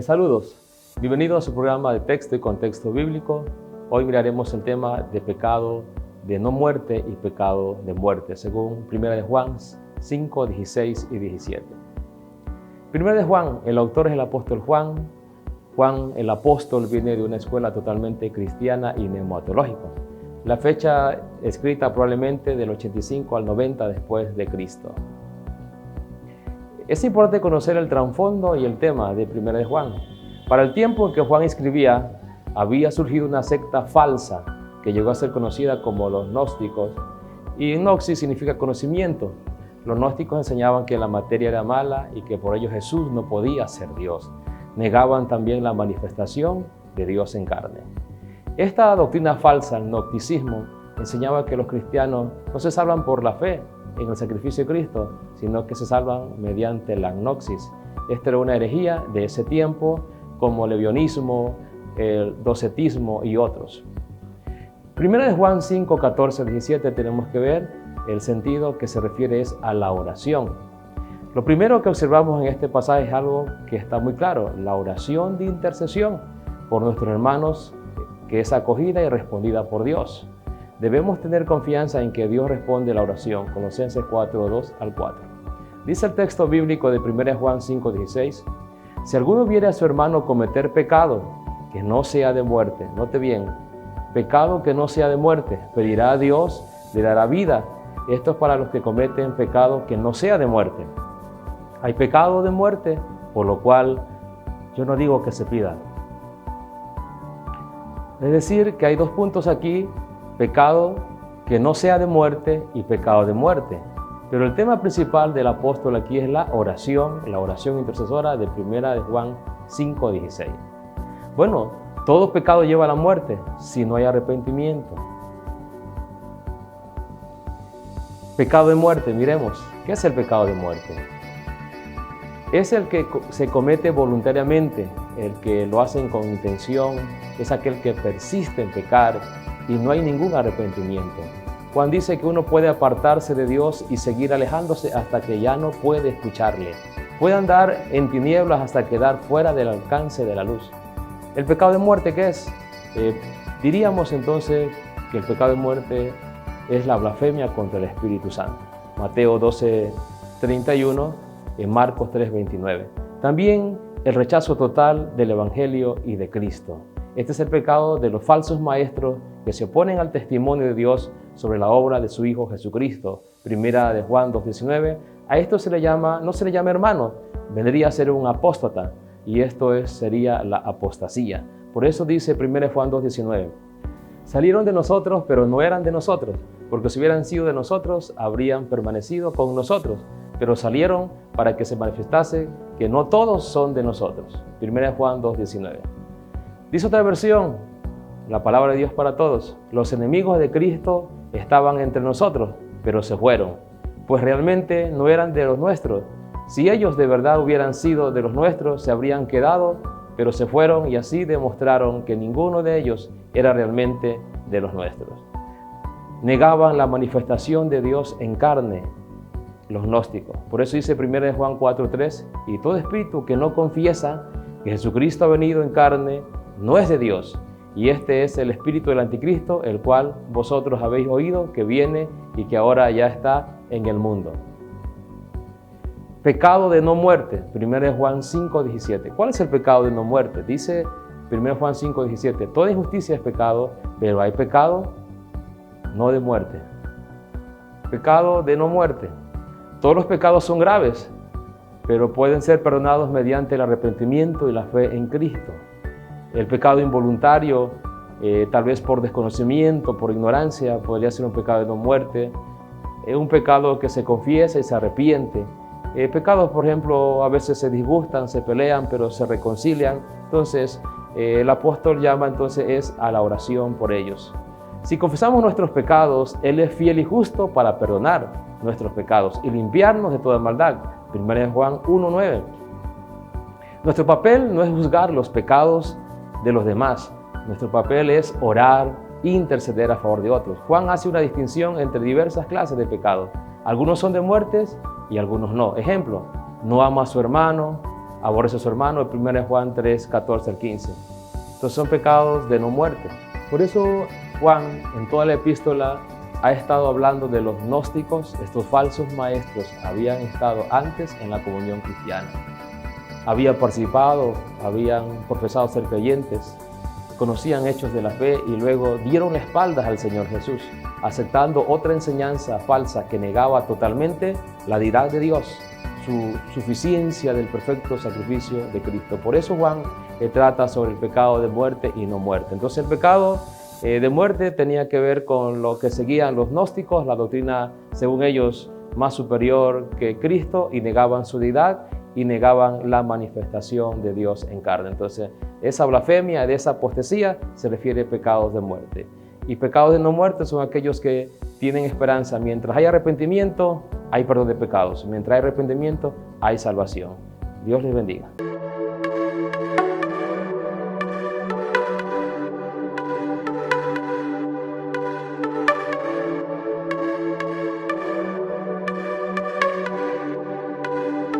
Saludos, bienvenidos a su programa de texto y contexto bíblico. Hoy miraremos el tema de pecado de no muerte y pecado de muerte, según 1 de Juan 5, 16 y 17. 1 de Juan, el autor es el apóstol Juan. Juan, el apóstol, viene de una escuela totalmente cristiana y neumatológica. La fecha escrita probablemente del 85 al 90 después de Cristo. Es importante conocer el trasfondo y el tema de 1 de Juan. Para el tiempo en que Juan escribía, había surgido una secta falsa que llegó a ser conocida como los gnósticos. Y gnosis significa conocimiento. Los gnósticos enseñaban que la materia era mala y que por ello Jesús no podía ser Dios. Negaban también la manifestación de Dios en carne. Esta doctrina falsa, el gnosticismo, enseñaba que los cristianos no se salvan por la fe en el sacrificio de Cristo, sino que se salvan mediante la gnosis. Esta era una herejía de ese tiempo, como el levianismo, el docetismo y otros. 1 de Juan 5, 14, 17 tenemos que ver el sentido que se refiere es a la oración. Lo primero que observamos en este pasaje es algo que está muy claro, la oración de intercesión por nuestros hermanos, que es acogida y respondida por Dios. Debemos tener confianza en que Dios responde la oración. Colosenses 4, 2 al 4. Dice el texto bíblico de 1 Juan 5, 16, si alguno viere a su hermano cometer pecado que no sea de muerte, note bien, pecado que no sea de muerte, pedirá a Dios, le dará vida. Esto es para los que cometen pecado que no sea de muerte. Hay pecado de muerte, por lo cual yo no digo que se pida. Es decir, que hay dos puntos aquí, pecado que no sea de muerte y pecado de muerte. Pero el tema principal del apóstol aquí es la oración intercesora de 1 de Juan 5, 16. Bueno, todo pecado lleva a la muerte si no hay arrepentimiento. Pecado de muerte, miremos, ¿qué es el pecado de muerte? Es el que se comete voluntariamente, el que lo hacen con intención, es aquel que persiste en pecar y no hay ningún arrepentimiento. Juan dice que uno puede apartarse de Dios y seguir alejándose hasta que ya no puede escucharle. Puede andar en tinieblas hasta quedar fuera del alcance de la luz. ¿El pecado de muerte qué es? Diríamos entonces que el pecado de muerte es la blasfemia contra el Espíritu Santo. Mateo 12, 31, en Marcos 3, 29. También el rechazo total del Evangelio y de Cristo. Este es el pecado de los falsos maestros que se oponen al testimonio de Dios sobre la obra de su Hijo Jesucristo. 1 de Juan 2:19. A esto no se le llama hermano, vendría a ser un apóstata, y esto sería la apostasía. Por eso dice 1 Juan 2:19. Salieron de nosotros, pero no eran de nosotros, porque si hubieran sido de nosotros, habrían permanecido con nosotros, pero salieron para que se manifestase que no todos son de nosotros. 1 Juan 2:19. Dice otra versión, la palabra de Dios para todos, los enemigos de Cristo estaban entre nosotros, pero se fueron, pues realmente no eran de los nuestros. Si ellos de verdad hubieran sido de los nuestros, se habrían quedado, pero se fueron y así demostraron que ninguno de ellos era realmente de los nuestros. Negaban la manifestación de Dios en carne, los gnósticos. Por eso dice 1 Juan 4:3, y todo espíritu que no confiesa que Jesucristo ha venido en carne, no es de Dios, y este es el espíritu del anticristo, el cual vosotros habéis oído que viene y que ahora ya está en el mundo. Pecado de no muerte, 1 Juan 5:17. ¿Cuál es el pecado de no muerte? Dice 1 Juan 5:17, toda injusticia es pecado, pero hay pecado no de muerte. Pecado de no muerte. Todos los pecados son graves, pero pueden ser perdonados mediante el arrepentimiento y la fe en Cristo. El pecado involuntario, tal vez por desconocimiento, por ignorancia, podría ser un pecado de no muerte. Un pecado que se confiesa y se arrepiente. Pecados, por ejemplo, a veces se disgustan, se pelean, pero se reconcilian. Entonces, el apóstol llama entonces a la oración por ellos. Si confesamos nuestros pecados, Él es fiel y justo para perdonar nuestros pecados y limpiarnos de toda maldad. 1 Juan 1:9. Nuestro papel no es juzgar los pecados de los demás. Nuestro papel es orar e interceder a favor de otros. Juan hace una distinción entre diversas clases de pecados. Algunos son de muertes y algunos no. Ejemplo, no ama a su hermano, aborrece a su hermano, el 1 Juan 3, 14 al 15. Estos son pecados de no muerte. Por eso Juan, en toda la epístola, ha estado hablando de los gnósticos. Estos falsos maestros habían estado antes en la comunión cristiana. Habían participado, habían profesado ser creyentes, conocían hechos de la fe y luego dieron la espalda al Señor Jesús, aceptando otra enseñanza falsa que negaba totalmente la deidad de Dios, su suficiencia del perfecto sacrificio de Cristo. Por eso Juan trata sobre el pecado de muerte y no muerte. Entonces el pecado de muerte tenía que ver con lo que seguían los gnósticos, la doctrina, según ellos, más superior que Cristo, y negaban su deidad y negaban la manifestación de Dios en carne. Entonces, esa blasfemia, de esa apostasía, se refiere a pecados de muerte. Y pecados de no muerte son aquellos que tienen esperanza. Mientras hay arrepentimiento, hay perdón de pecados. Mientras hay arrepentimiento, hay salvación. Dios les bendiga.